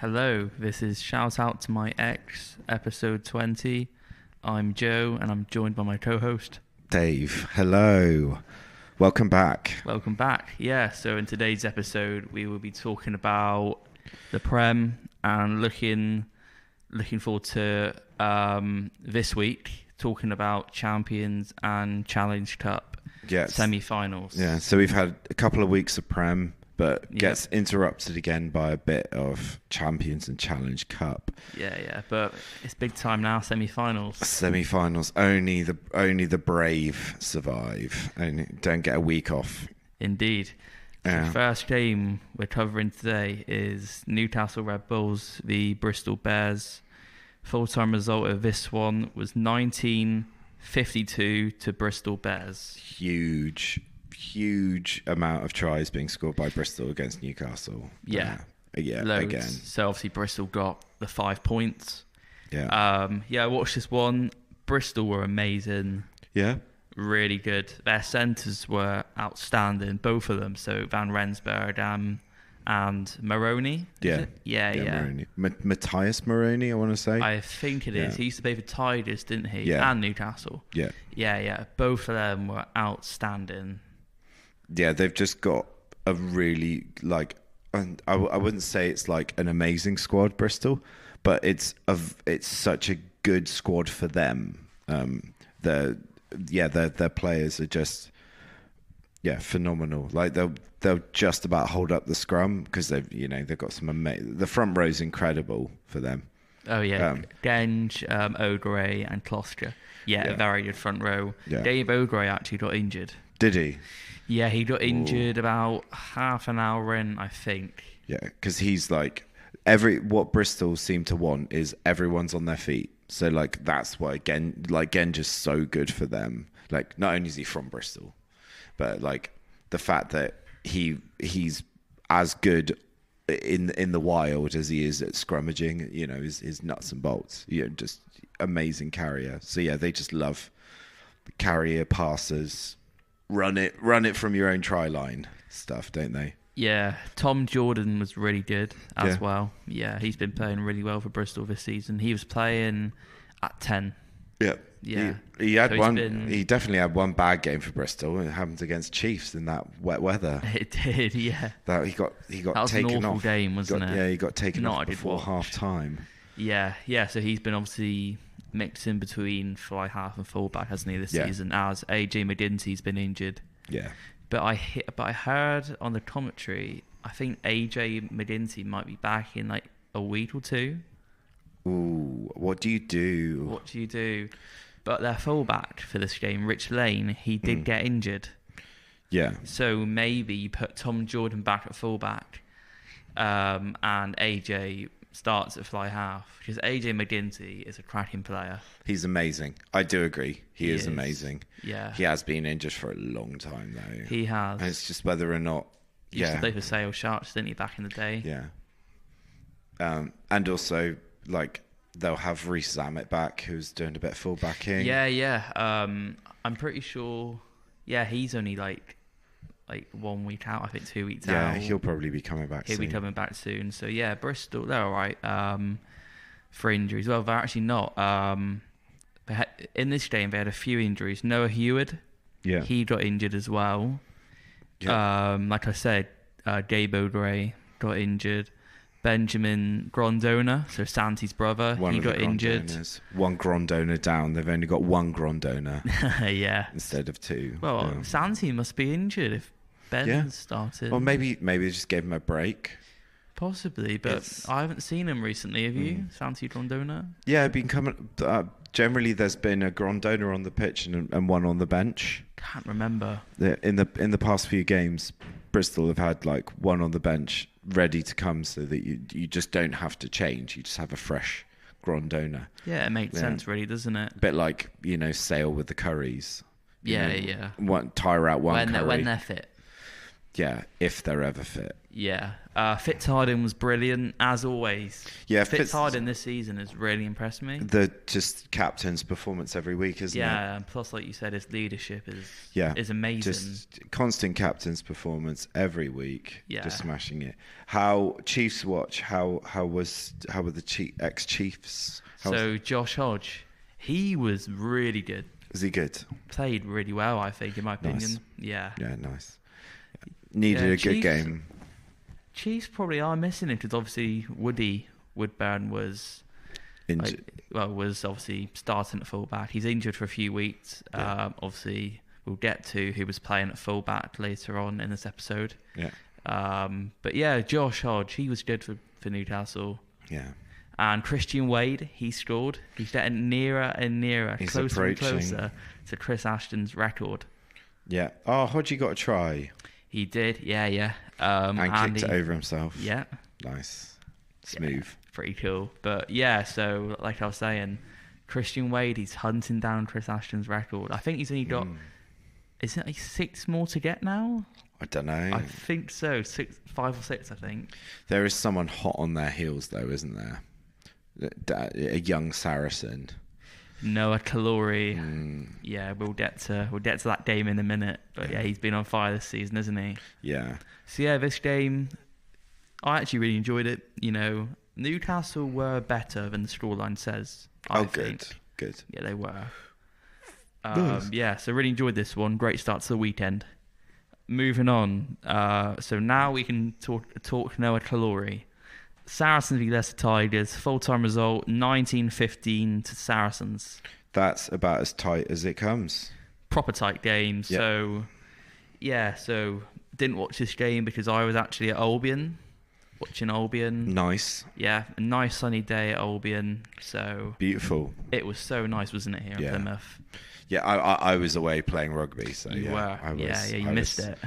Hello, this is Shout Out to My Ex, episode 20. I'm Joe, and I'm joined by my co-host, Dave. Hello. Welcome back. Welcome back. Yeah, so in today's episode, we will be talking about the Prem and looking forward to this week, talking about Champions and Challenge Cup semi-finals. Yeah, so we've had a couple of weeks of Prem, but gets interrupted again by a bit of Champions and Challenge Cup. Yeah, but it's big time now, semi-finals. Semi-finals, only the brave survive and don't get a week off. Indeed. Yeah. The first game we're covering today is Newcastle Red Bulls v Bristol Bears. Full-time result of this one was 19-52 to Bristol Bears. Huge amount of tries being scored by Bristol against Newcastle. Yeah, loads. Again. So obviously Bristol got the 5 points. Yeah. I watched this one. Bristol were amazing. Yeah. Really good. Their centres were outstanding, both of them. So Van Rensburg and Maroney. Yeah. Yeah. Maroney. Matthias Maroney, I want to say. I think it is. He used to play for Tigers, didn't he? Yeah. And Newcastle. Yeah. Yeah. Both of them were outstanding. Yeah, they've just got a really, I wouldn't say it's like an amazing squad, Bristol, but it's such a good squad for them. Their players are just phenomenal. Like they'll just about hold up the scrum because they've got some amazing. The front row's incredible for them. Oh yeah, Genge, Ogre, and Kloster. Yeah, very good front row. Yeah. Dave Ogre actually got injured. Did he? Yeah, he got injured about half an hour in, I think. Yeah, because he's like what Bristol seem to want is everyone's on their feet. So that's why Genge is so good for them. Like not only is he from Bristol, but the fact that he's as good in the wild as he is at scrummaging, is nuts and bolts. Just amazing carrier. So yeah, they just love carrier passers. Run it from your own try line stuff, don't they? Yeah, Tom Jordan was really good as well. Yeah, he's been playing really well for Bristol this season. He was playing at 10. Yeah. He had so one. He definitely had one bad game for Bristol. It happened against Chiefs in that wet weather. It did, yeah. That he got that was taken an awful off. game, wasn't it? Yeah, he got taken off before half time. Yeah. So he's been obviously mixing between fly half and fullback, hasn't he, this season? As AJ McGinty's been injured. Yeah. But I heard on the commentary, I think AJ McGinty might be back in a week or two. Ooh, what do you do? But their fullback for this game, Rich Lane, he did get injured. Yeah. So maybe you put Tom Jordan back at fullback, and AJ starts at fly half, because AJ McGinty is a cracking player. He's amazing. I do agree. He is amazing. Yeah. He has been injured for a long time though. He has. And it's just whether or not. He used to play for Sale Sharks, didn't he, back in the day? Yeah. And also they'll have Reece Zammit back, who's doing a bit of fullbacking. Yeah. I'm pretty sure. Yeah, he's only like 1 week out, I think 2 weeks out. Yeah, he'll probably be coming back soon. He'll be coming back soon. So yeah, Bristol, they're all right for injuries. Well, they're actually not. In this game, they had a few injuries. Noah Heward, he got injured as well. Yeah. Like I said, Gabe O'Gray got injured. Benjamin Grondona, so Santi's brother, he got injured. One Grondona down. They've only got one Grondona. Yeah. Instead of two. Well, Santi must be injured if Ben started. Well, maybe they just gave him a break. Possibly, but I haven't seen him recently. Have you, Santi Grondona? Yeah, been coming. Generally, there's been a Grondona on the pitch and one on the bench. Can't remember. In the past few games, Bristol have had one on the bench ready to come, so that you just don't have to change. You just have a fresh Grondona. Yeah, it makes sense, really, doesn't it? A bit Sale with the Curries. Yeah. Tire out one Curry. When they're fit. Yeah, if they're ever fit. Yeah. Fitzharden was brilliant, as always. Yeah, Fitzharden this season has really impressed me. The just captain's performance every week, isn't it? Yeah, and plus, like you said, his leadership is amazing. Just constant captain's performance every week. Yeah. Just smashing it. How Chiefs watch? How were the ex-Chiefs? So Josh Hodge, he was really good. Was he good? Played really well, I think, in my opinion. Nice. Yeah. Yeah, nice. Needed a good game. Chiefs probably are missing it because obviously Woodburn was injured. Was obviously starting at fullback. He's injured for a few weeks. Yeah. Obviously, we'll get to who was playing at fullback later on in this episode. Yeah. But yeah, Josh Hodge, he was good for Newcastle. Yeah. And Christian Wade, he scored. He's getting nearer and nearer, closer and closer to Chris Ashton's record. Yeah. Oh, Hodgie got a try. He did, yeah. And kicked it over himself. Yeah. Nice. Smooth. Yeah, pretty cool. But yeah, so like I was saying, Christian Wade, he's hunting down Chris Ashton's record. I think he's only got, is it like 6 more to get now? I don't know. I think so. 5 or 6, I think. There is someone hot on their heels, though, isn't there? A young Saracen. Noah Kalori. Yeah, we'll get to that game in a minute. But yeah, he's been on fire this season, isn't he? Yeah. So yeah, this game, I actually really enjoyed it. You know, Newcastle were better than the scoreline says. I think. Good. Yeah, they were. Nice. Yeah, so really enjoyed this one. Great start to the weekend. Moving on. So now we can talk Noah Kalori. Saracens v Leicester Tigers, full-time result, 19-15 to Saracens. That's about as tight as it comes. Proper tight game. Yep. So didn't watch this game because I was actually at Albion, watching Albion. Nice. Yeah, a nice sunny day at Albion. So beautiful. It was so nice, wasn't it, here in Plymouth? Yeah, I was away playing rugby, so you were. You missed it.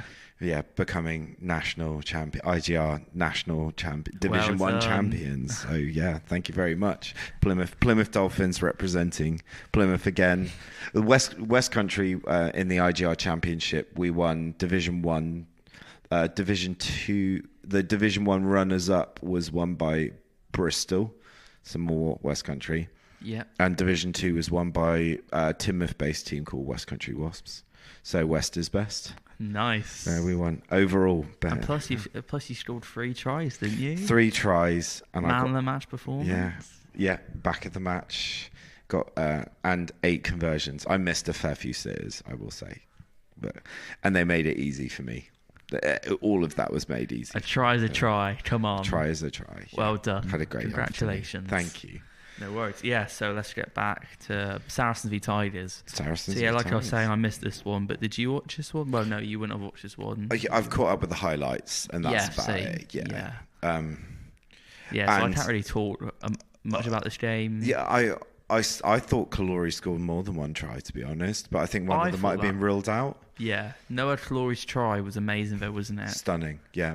Yeah, becoming national champion, IGR national champion, Division 1 champions. So yeah, thank you very much, Plymouth Dolphins representing Plymouth again. The West Country in the IGR Championship, we won Division 1, Division 2. The Division 1 runners up was won by Bristol, some more West Country. Yeah. And Division 2 was won by a Teignmouth-based team called West Country Wasps. So West is best. Nice. We won overall. And plus you scored 3 tries, didn't you? 3 tries. And Man of the match performance. Yeah. Back of the match. Got and 8 conversions. I missed a fair few sitters, I will say. And they made it easy for me. All of that was made easy. A try is a try. Come on. Try is a try. Yeah. Well done. Had a great Congratulations. Thank you. No worries. Yeah, so let's get back to Saracens v Tigers. I was saying, I missed this one, but did you watch this one? Well, no, you wouldn't have watched this one. I've caught up with the highlights, and that's about it. Yeah. So I can't really talk much about this game. Yeah, I thought Kalori scored more than 1 try, to be honest, but I think one of them might have been ruled out. Yeah, Noah Kalori's try was amazing, though, wasn't it? Stunning. Yeah,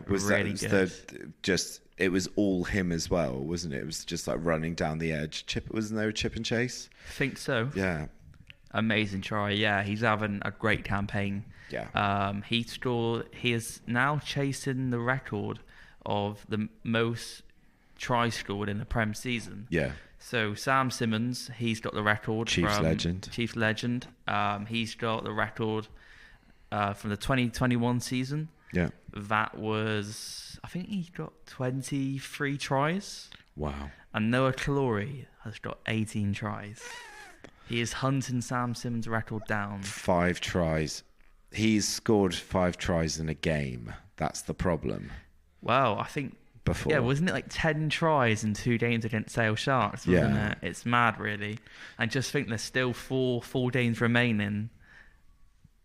it was all him as well, wasn't it? It was just like running down the edge. Wasn't there a chip and chase? I think so. Yeah. Amazing try. Yeah, he's having a great campaign. Yeah. He is now chasing the record of the most tries scored in a Prem season. Yeah. So Sam Simmons, he's got the record. Chiefs legend. He's got the record from the 2021 season. Yeah. That was, I think he got 23 tries. Wow. And Noah Kalori has got 18 tries. He is hunting Sam Simmons' record down. 5 tries. He's scored 5 tries in a game. That's the problem. Well, I think before. Yeah, wasn't it like 10 tries in 2 games against Sale Sharks, wasn't it? It's mad, really. I just think there's still four games remaining.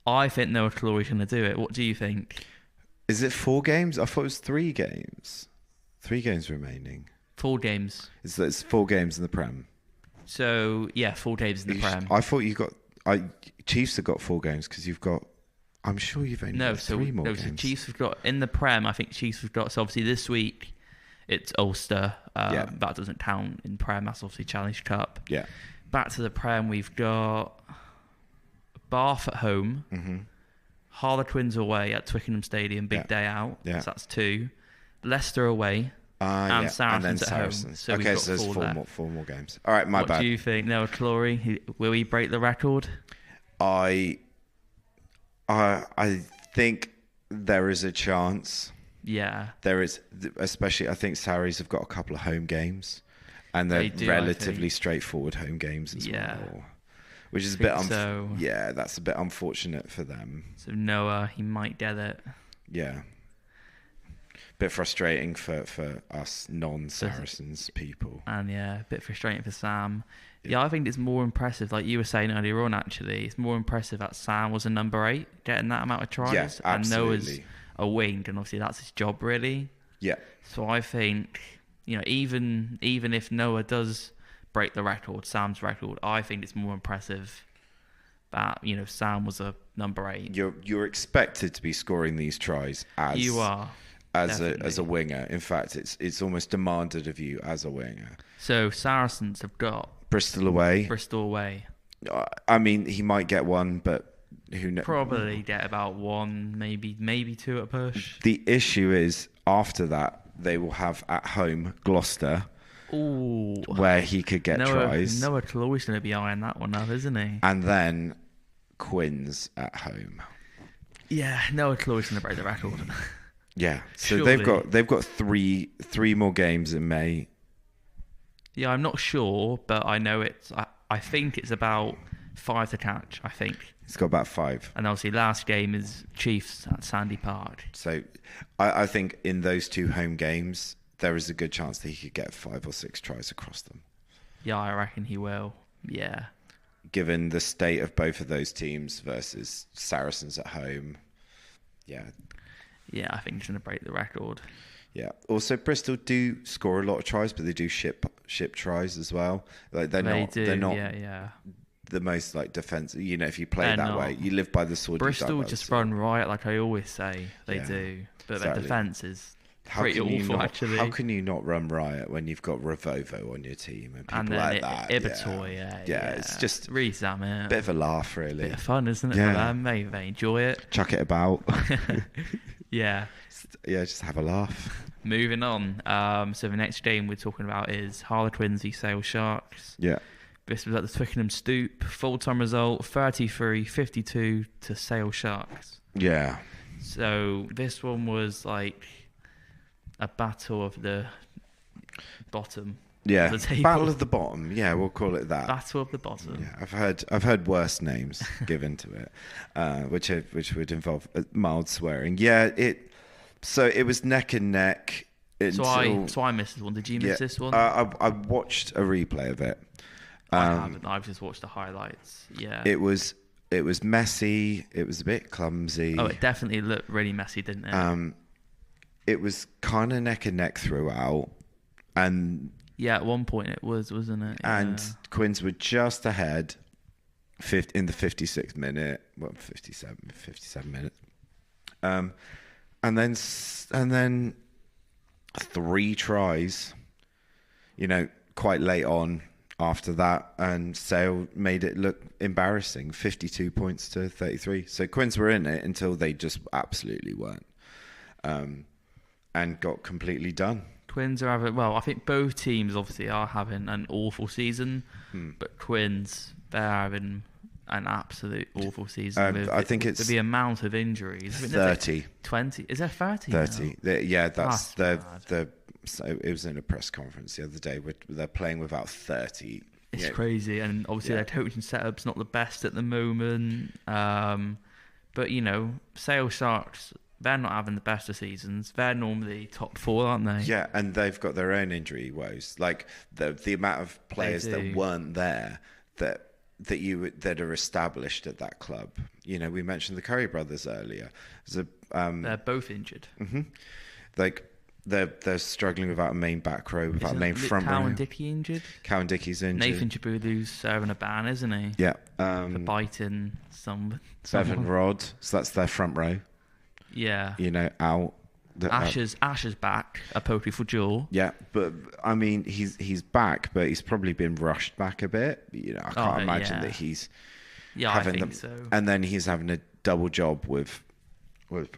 I think Noah Kalori's going to do it. What do you think? Is it 4 games? I thought it was 3 games. 3 games remaining. 4 games. It's 4 games in the Prem. So, yeah, 4 games in the Prem. I thought you got... Chiefs have got 4 games because you've got... I'm sure you've only got 3 more games. So Chiefs have got... In the Prem, I think Chiefs have got... So, obviously, this week, it's Ulster. That doesn't count in Prem. That's obviously Challenge Cup. Yeah. Back to the Prem, we've got Bath at home. Mm-hmm. Harlequins away at Twickenham Stadium, big day out. So that's 2. Leicester away. And Saracens at home. So okay, so there's 4 more games. All right, my bad. What do you think? Noah Clory, will he break the record? I think there is a chance. Yeah. There is, especially I think Sarries have got a couple of home games, and they're relatively straightforward home games as well. Which is a bit that's a bit unfortunate for them. So Noah, he might get it. Yeah. Bit frustrating for us non-Saracens people. And a bit frustrating for Sam. Yeah, I think it's more impressive, like you were saying earlier on, actually. It's more impressive that Sam was a number 8, getting that amount of tries. Yeah, absolutely. And Noah's a wing, and obviously that's his job, really. Yeah. So I think, even if Noah does break the record, Sam's record, I think it's more impressive that, Sam was a number 8. You're expected to be scoring these tries as... You are. As a winger. In fact, it's almost demanded of you as a winger. So Saracens have got Bristol away. I mean, he might get one, but who knows? Probably get about 1, maybe 2 at a push. The issue is after that they will have at home Gloucester, where he could get tries. Noah Clory's going to be eyeing that one up, isn't he? And then Quins at home. Yeah, Noah Clory's going to break the record. Yeah, so Surely. they've got three more games in May. Yeah, I'm not sure, but I know I think it's about 5 to catch. I think it's got about 5. And obviously, last game is Chiefs at Sandy Park. So, I think in those 2 home games, there is a good chance that he could get 5 or 6 tries across them. Yeah, I reckon he will. Yeah. Given the state of both of those teams versus Saracens at home, yeah. Yeah, I think he's going to break the record. Yeah. Also, Bristol do score a lot of tries, but they do ship tries as well. Like they're not the most like defensive. If you play that way, you live by the sword. Bristol just run riot, like I always say they do, but their defense is pretty awful. Actually, how can you not run riot when you've got Ravovo on your team and people like that? Ibatoy, it's just really a bit of a laugh, really. Bit of fun, isn't it? For them? Maybe they enjoy it. Chuck it about. Yeah, just have a laugh. Moving on. So the next game we're talking about is Harlequins v Sale Sharks. Yeah. This was at the Twickenham Stoop. Full-time result, 33-52 to Sale Sharks. Yeah. So this one was like a battle of the bottom. Yeah, of the table. Battle of the Bottom. Yeah, we'll call it that. Battle of the Bottom. Yeah, I've heard worse names given to it, which would involve mild swearing. Yeah, it was neck and neck. So I missed this one. Did you miss this one? I watched a replay of it. I haven't. I've just watched the highlights. Yeah. It was messy. It was a bit clumsy. Oh, it definitely looked really messy, didn't it? It was kind of neck and neck throughout, and. Yeah, at one point it was, wasn't it? Yeah. And Quins were just ahead in the 56th minute. Well, 57 minutes. And then 3 tries, quite late on after that. And Sale made it look embarrassing, 52 points to 33. So Quins were in it until they just absolutely weren't. And got completely done. Quins are having, I think both teams obviously are having an awful season, but Quins, they're having an absolute awful season. I think it's the amount of injuries. 30. 20. Is there 30? 30. That's so it was in a press conference the other day where they're playing without 30. It's crazy, and obviously their coaching setup's not the best at the moment. But Sale Sharks, they're not having the best of seasons. They're normally top 4, aren't they? Yeah, and they've got their own injury woes. Like the amount of players that weren't there that are established at that club. We mentioned the Curry brothers earlier. They're both injured. Mm-hmm. Like they're struggling without a main back row, without a main front row. Cowan Dickey injured? Cowan Dickey's injured. Nathan Chabulu's serving a ban, isn't he? Yeah. For biting someone. Bevan Rod. So that's their front row. Yeah. Out. Asher's back, a poetry for Joel. Yeah, but I mean, he's back, but he's probably been rushed back a bit. I can't imagine that he's having I think so. And then he's having a double job with with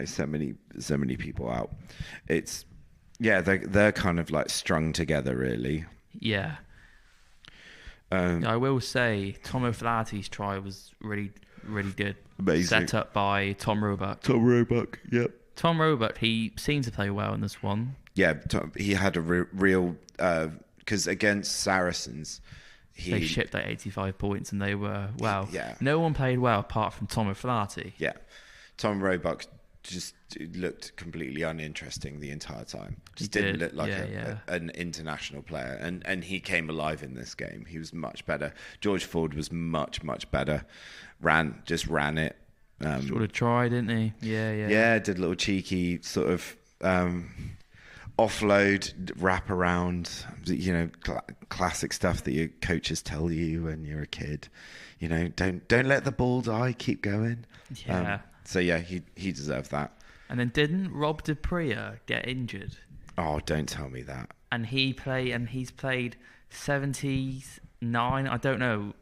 so many people out. It's they're kind of like strung together really. Yeah. I will say Tom O'Flaherty's try was really, really good. Amazing. Set up by Tom Roebuck. Yep. Tom Roebuck, he seemed to play well in this one. Yeah, he had a real... Because against Saracens, they shipped like 85 points and they were... Wow. Yeah. No one played well apart from Tom O'Flaherty. Yeah. Tom Roebuck just looked completely uninteresting the entire time. Just didn't look like an international player. And he came alive in this game. He was much better. George Ford was much, much better. Just ran it. Sort of tried, didn't he? Yeah, did a little cheeky sort of offload, wrap around, classic stuff that your coaches tell you when you're a kid. Don't let the ball die, keep going. Yeah. So yeah, he deserved that. And then didn't Rob de Prea get injured? Oh, don't tell me that. And he's played 79. I don't know,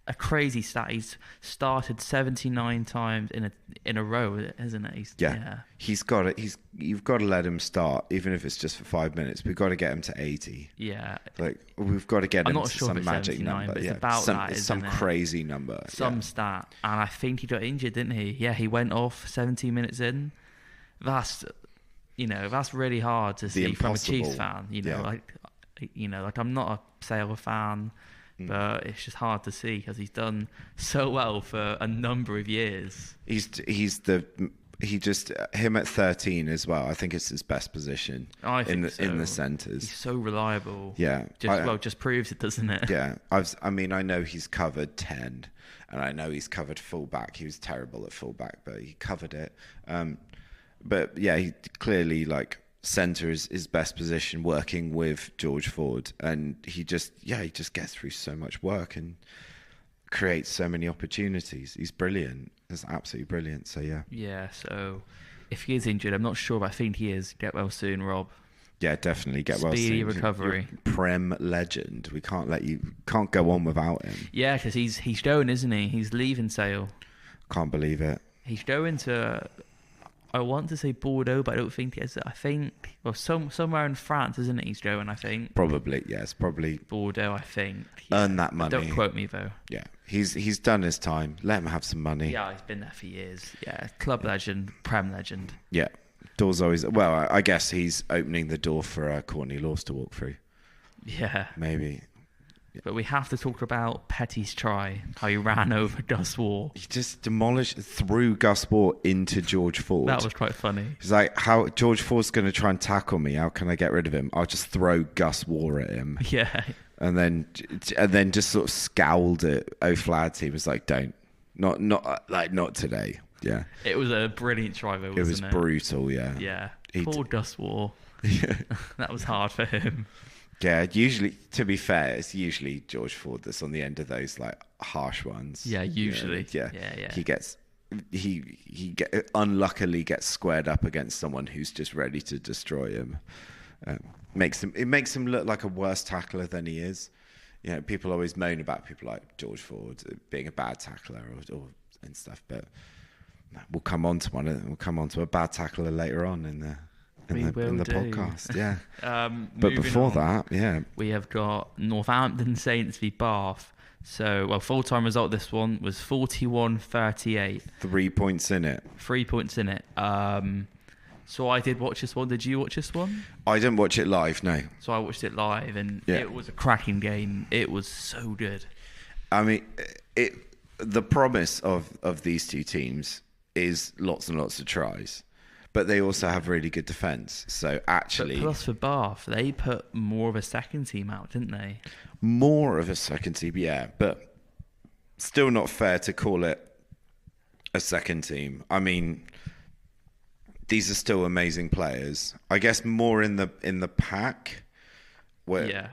a crazy stat. He's started 79 times in a row, isn't it? He's got it. You've got to let him start, even if it's just for 5 minutes. We've got to get him to 80. Yeah, like we've got to get him to some magic 79, number. It's about that, it's some crazy number. Stat, and I think he got injured, didn't he? Yeah, he went off 17 minutes in. That's really hard to see from a Chiefs fan. Like I'm not a Sale fan. But it's just hard to see because he's done so well for a number of years. Him at 13 as well. I think it's his best position in the centres. He's so reliable. Yeah, just proves it, doesn't it? Yeah, I know he's covered 10, and I know he's covered fullback. He was terrible at fullback, but he covered it. But yeah, he clearly centre is his best position, working with George Ford, and he just gets through so much work and creates so many opportunities. He's brilliant. He's absolutely brilliant. So yeah. So if he is injured, I'm not sure, but I think he is. Get well soon, Rob. Yeah, definitely get well soon. Speedy recovery. You're Prem legend. We can't go on without him. Yeah, because he's going, isn't he? He's leaving Sale. Can't believe it. He's going to... I want to say Bordeaux, but I don't think it is. I think, somewhere in France, isn't it? He's going, I think. Probably, yes, probably. Bordeaux, I think. Earn that money. Don't quote me, though. Yeah, he's done his time. Let him have some money. Yeah, he's been there for years. Yeah, club legend, Prem legend. Yeah, doors always... Well, I guess he's opening the door for Courtney Lawes to walk through. Yeah. Maybe. But we have to talk about Petty's try, how he ran over Gus Waugh. He just threw Gus Waugh into George Ford. That was quite funny. He's like, how George Ford's going to try and tackle me. How can I get rid of him? I'll just throw Gus Waugh at him. Yeah. And then just sort of scowled at O'Flaherty. He was like, not today. Yeah. It was a brilliant try, though, wasn't it? It was brutal, yeah. Yeah. Poor Gus Waugh. That was hard for him. Yeah, usually, to be fair, it's usually George Ford that's on the end of those harsh ones. Yeah, usually. Yeah. He unluckily gets squared up against someone who's just ready to destroy him. It makes him look like a worse tackler than he is. People always moan about people like George Ford being a bad tackler or and stuff, but we'll come on to one. We'll come on to a bad tackler later on in the podcast, yeah. But before that, we have got Northampton Saints v Bath. So, full-time result this one was 41-38. 3 points in it. 3 points in it. So I did watch this one. Did you watch this one? I didn't watch it live, no. So I watched it live, and it was a cracking game. It was so good. I mean, the promise of these two teams is lots and lots of tries. But they also have really good defence. So actually... But plus for Bath, they put more of a second team out, didn't they? More of a second team, yeah. But still not fair to call it a second team. I mean, these are still amazing players. I guess more in the pack, where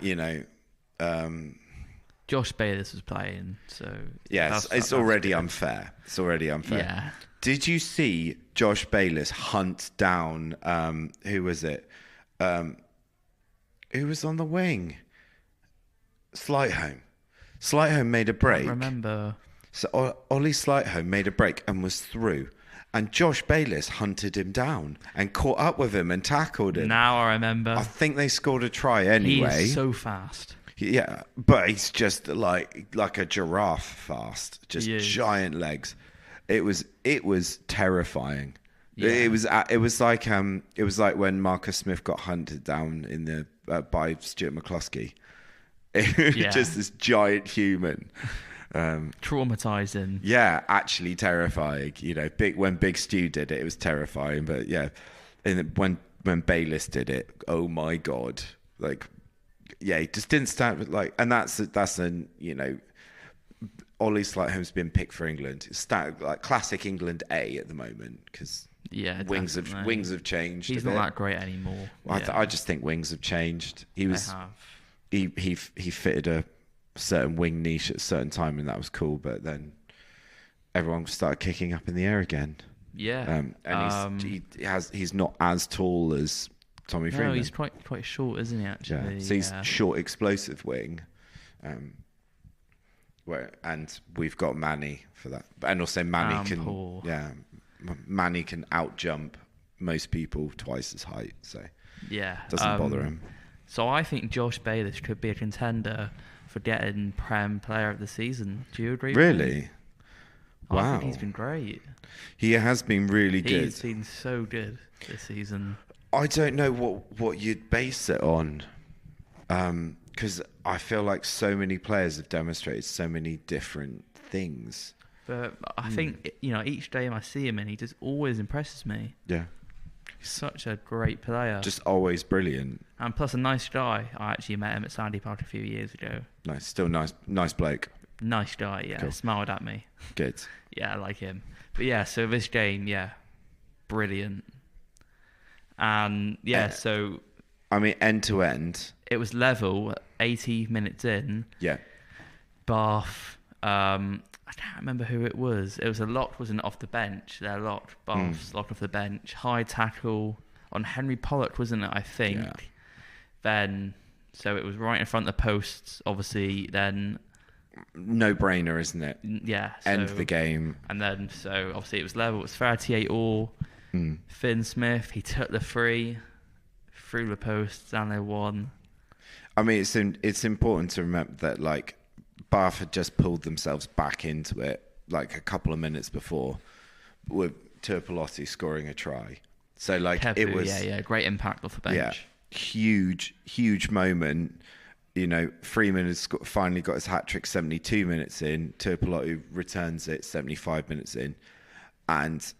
Josh Bayliss was playing, so it's already unfair. It's already unfair. Yeah. Did you see Josh Bayliss hunt down, who was it? Who was on the wing? Slightholme. Slightholme made a break. I remember. So Ollie Slightholme made a break and was through. And Josh Bayliss hunted him down and caught up with him and tackled him. Now I remember. I think they scored a try anyway. He is so fast. Yeah, but he's just like a giraffe fast, just giant legs. It was terrifying. Yeah. It was like when Marcus Smith got hunted down in the by Stuart McCluskey. Just this giant human. Traumatizing. Yeah, actually terrifying. When Big Stu did it was terrifying. But yeah, when Bayliss did it, oh my god, he just didn't stand and that's an Ollie Slightholme's been picked for England. It's classic England A at the moment because wings have changed. He's not that great anymore. Well, I just think wings have changed. He fitted a certain wing niche at a certain time, and that was cool. But then everyone started kicking up in the air again. Yeah, and he's not as tall as Tommy Freeman. No, he's quite short, isn't he? Actually, so he's short, explosive wing. And we've got Manny for that, and also Manny can out jump most people twice his height, so doesn't bother him. So I think Josh Bayliss could be a contender for getting Prem Player of the Season. Do you agree? Really? Wow. I think he's been great. He has been really good. He's been so good this season. I don't know what you'd base it on, because I feel like so many players have demonstrated so many different things. But I think each game I see him in, he just always impresses me. Yeah. He's such a great player. Just always brilliant. And plus a nice guy. I actually met him at Sandy Park a few years ago. Nice. Still nice bloke. Nice guy, yeah. Cool. Smiled at me. Good. Yeah, I like him. But yeah, so this game, brilliant. And so... I mean, end to end. It was level, 80 minutes in. Yeah. Bath, I can't remember who it was. It was a lock, wasn't it, off the bench? They're locked. Bath's locked off the bench. High tackle on Henry Pollock, wasn't it, I think? Yeah. Then, so it was right in front of the posts, obviously, then... No-brainer, isn't it? Yeah. End the game. And then, so, obviously, it was level. It was 38-all. Finn Smith, he took the free, through the posts, and they won. I mean, it's important to remember that, Bath had just pulled themselves back into it, a couple of minutes before, with Turpolotti scoring a try. So, Kepu, it was... Yeah, great impact off the bench. Yeah, huge moment. Freeman has finally got his hat-trick 72 minutes in. Turpolotti returns it 75 minutes in. And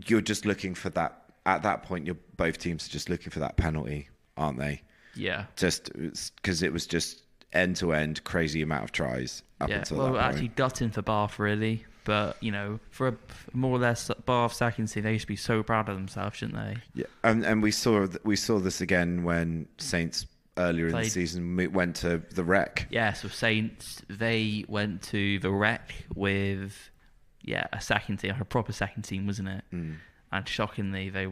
you're just looking for that... At that point, both teams are just looking for that penalty, aren't they? Yeah. Just because it was just end-to-end crazy amount of tries up until that point. Actually gutting for Bath, really. But, for a more or less Bath second team, they used to be so proud of themselves, shouldn't they? Yeah, and we saw this again when Saints earlier in the season went to the Rec. Yeah, so Saints, they went to the Rec with, a second team, a proper second team, wasn't it? And shockingly, they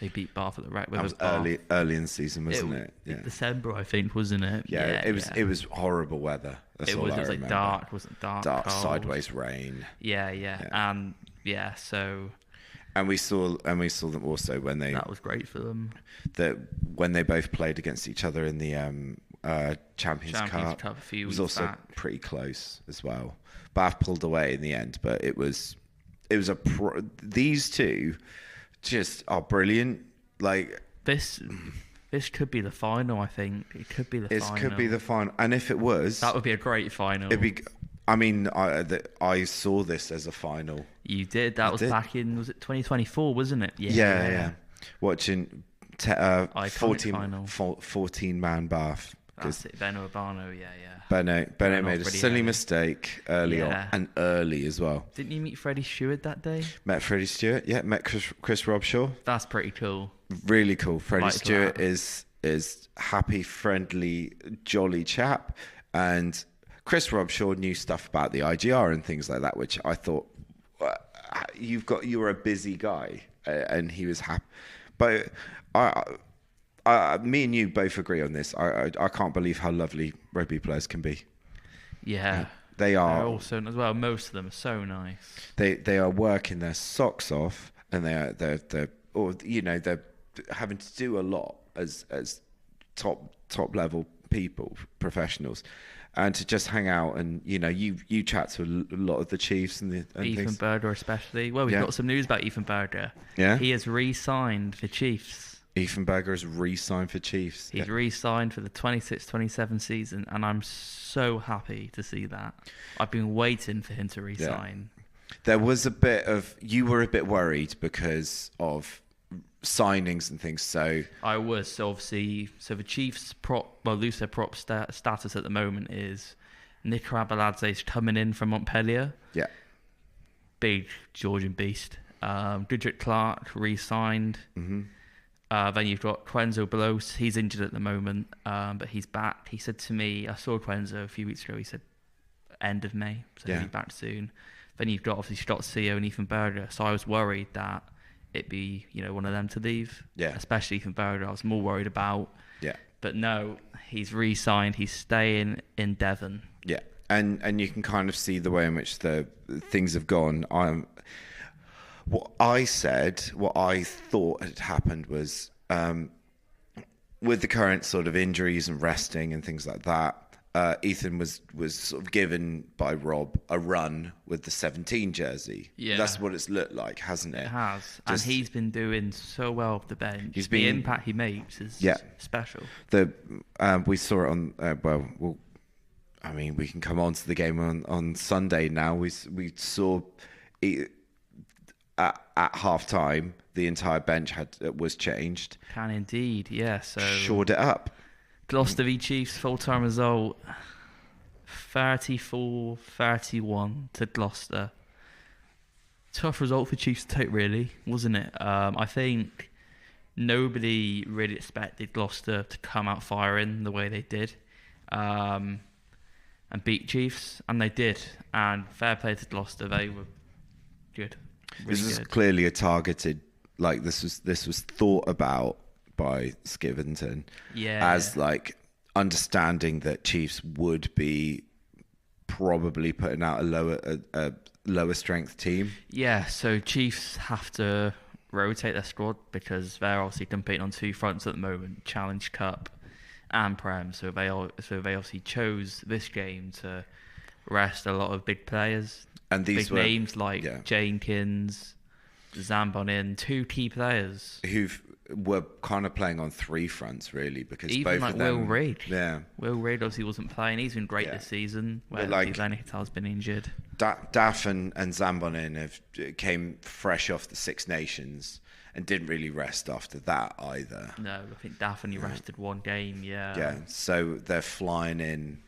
beat Bath at the Rec. That was early in the season, wasn't it? Yeah. December, I think, wasn't it? Yeah, it was horrible weather. It was dark, wasn't dark, cold. sideways rain. Yeah, and so. And we saw them also when they. That was great for them. When they both played against each other in the Champions Cup a few was weeks also back. Pretty close as well. Bath pulled away in the end, but it was these two just are brilliant. This could be the final. I think it could be the final. It could be the final, and if it was, that would be a great final. It'd be. I mean, I saw this as a final. You did. That was back in 2024, wasn't it? Yeah. Watching 14-man Bath. That's it. Benno Urbano, yeah. Benno made a silly mistake early on, and early as well. Didn't you meet Freddie Stewart that day? Met Freddie Stewart, yeah. Met Chris Robshaw. That's pretty cool. Really cool. Freddie Stewart is happy, friendly, jolly chap, and Chris Robshaw knew stuff about the IGR and things like that, which I thought you were a busy guy, and he was happy. But me and you both agree on this. I can't believe how lovely rugby players can be. Yeah, they are. They're also as well. Most of them are so nice. They are working their socks off, and they're or you know they're having to do a lot as top level people, professionals, and to just hang out and you chat to a lot of the Chiefs and Ethan things. Berger especially. Well, we've got some news about Ethan Berger. Yeah, he has re-signed for Chiefs. Ethan Berger has re-signed for Chiefs. He's re-signed for the 26-27 season, and I'm so happy to see that. I've been waiting for him to re-sign. Yeah. There was you were a bit worried because of signings and things. So I was. So obviously, the Chiefs loose prop status at the moment is Nick Abaladze's coming in from Montpellier. Yeah. Big Georgian beast. Didrik Clark re-signed. Mm-hmm. Then you've got Quenzo Belos. He's injured at the moment, but he's back. He said to me, I saw Quenzo a few weeks ago. He said end of May, so he'll be back soon. Then you've got obviously Stott CEO and Ethan Berger. So I was worried that it'd be one of them to leave. Yeah. Especially Ethan Berger. I was more worried about. Yeah. But no, he's re-signed. He's staying in Devon. Yeah, and you can kind of see the way in which the things have gone. What I thought had happened was, with the current sort of injuries and resting and things like that, Ethan was sort of given by Rob a run with the 17 jersey. Yeah. That's what it's looked like, hasn't it? It has. And he's been doing so well off the bench. The impact he makes is special. We saw it on, I mean, we can come on to the game on Sunday now. We saw at half time, the entire bench was changed. Can indeed, yeah. So shored it up. Gloucester v Chiefs full-time result 34-31 to Gloucester. Tough result for Chiefs to take, really, wasn't it? I think nobody really expected Gloucester to come out firing the way they did, and beat Chiefs, and they did. And fair play to Gloucester, they were good. Really this was clearly a targeted, like this was thought about by Skivington, as like understanding that Chiefs would be probably putting out a lower strength team. Yeah, so Chiefs have to rotate their squad because they're obviously competing on two fronts at the moment: Challenge Cup and Prem. So they obviously chose this game to rest a lot of big players. And these big names like Jenkins, Zambonin, two key players who were kind of playing on three fronts, really, because even both like of them. Will Reid. Yeah, Will Reid obviously wasn't playing. He's been great this season. Where Zanikital's been injured. Daff and Zambonin came fresh off the Six Nations and didn't really rest after that either. No, I think Daff only rested one game. Yeah, so they're flying in.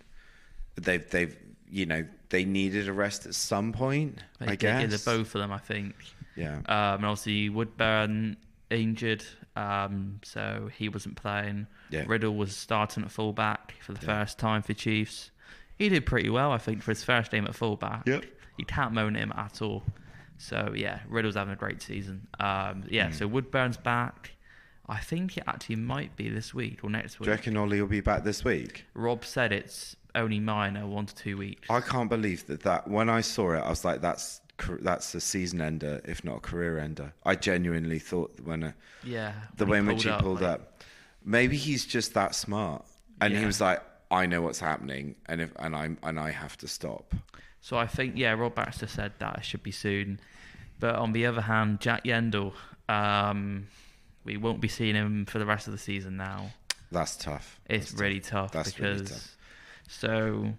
They needed a rest at some point, I guess. Either both of them, I think. Yeah. And obviously Woodburn injured, so he wasn't playing. Yeah. Riddle was starting at fullback for the first time for Chiefs. He did pretty well, I think, for his first game at fullback. Yep. You can't moan at him at all. So, yeah, Riddle's having a great season. So Woodburn's back. I think it actually might be this week or next week. Do you reckon Ollie will be back this week? Rob said it's only minor, 1 to 2 weeks. I can't believe that when I saw it, I was like, that's a season ender, if not a career ender. I genuinely thought the way in which he pulled up. Maybe he's just that smart, and he was like, I know what's happening, and I have to stop. So I think Rob Baxter said that it should be soon, but on the other hand, Jack Yendall, we won't be seeing him for the rest of the season now. That's tough. It's really tough. That's really tough. So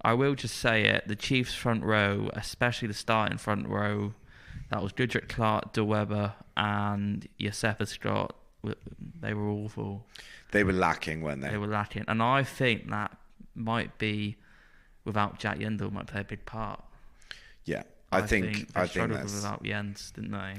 I will just say it, the Chiefs front row, especially the starting front row, that was Didrik Clark, De Weber and Josefa Scott, they were awful. They were lacking, weren't they? They were lacking. And I think that might be, without Jack Yendall, might play a big part. Yeah. I think that's without Jens, didn't they?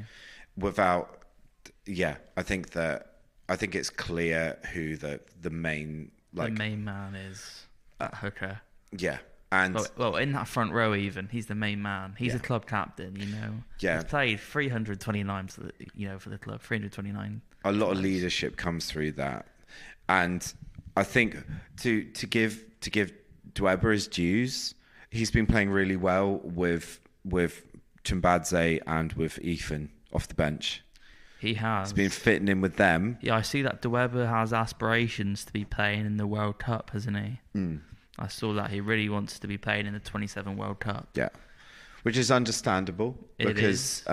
I think it's clear who the main man is at hooker. Yeah. And well, in that front row, even he's the main man. He's a club captain, Yeah, he's played 329 for the club. 329. A lot of leadership comes through that, and I think to give Dweber his dues, he's been playing really well with Chimbadze and with Ethan. off the bench. He has. He's been fitting in with them. Yeah, I see that De Weber has aspirations to be playing in the World Cup, hasn't he? I saw that he really wants to be playing in the 27 World Cup. Yeah, which is understandable because